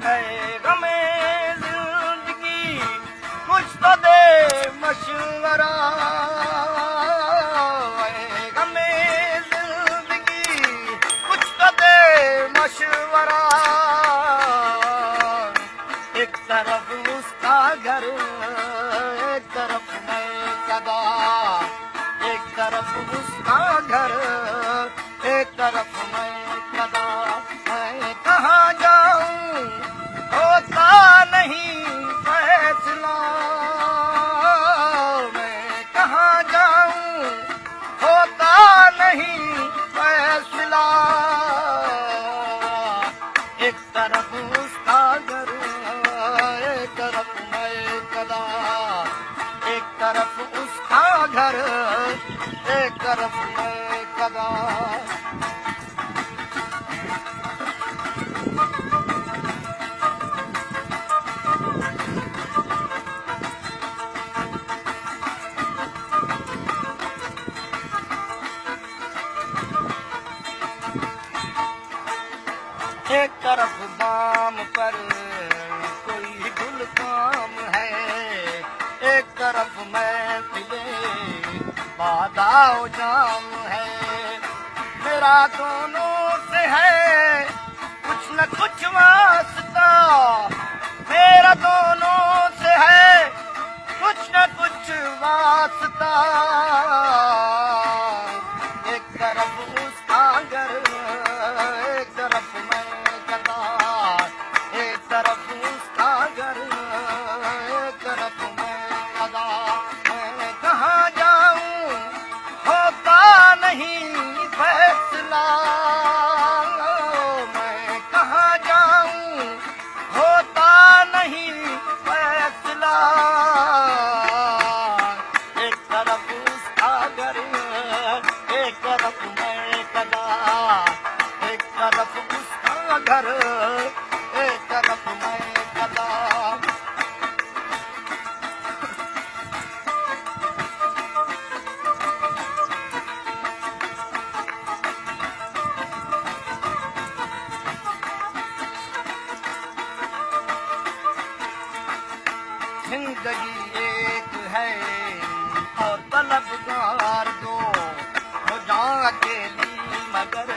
गमे जिंदगी कुछ तो दे मशवरा, गमे जिंदगी कुछ तो दे मशवरा। एक तरफ उसका घर, एक तरफ मैं कदा, एक तरफ उसका घर, एक तरफ मैं कदा। मैं कहाँ जाऊं होता नहीं फैसला, मैं कहाँ जाऊं होता नहीं फैसला। एक तरफ उसका घर, एक तरफ मैं कदा, एक तरफ उसका घर, एक तरफ मैं कदा। एक तरफ बाम पर कोई गुल काम है, एक तरफ महफिले बाधाओ जाम है। मेरा दोनों से है कुछ न कुछ वास्ता, मेरा दोनों से है कुछ न कुछ वास्ता। एक तरफ उसका घर, एक तरफ मैं कदा, एक तरफ उसका घर, एक तरफ मैं कदा। मैं कहाँ जाऊं होता नहीं फैसला, मैं कहाँ जाऊं होता नहीं फैसला। एक तरफ उसका घर, एक तरफ मैं कदा, एक तरफ उसका घर, एक तरफ मैं कदा। जिंदगी एक है और तलबगार दो, हो जा अकेली मगर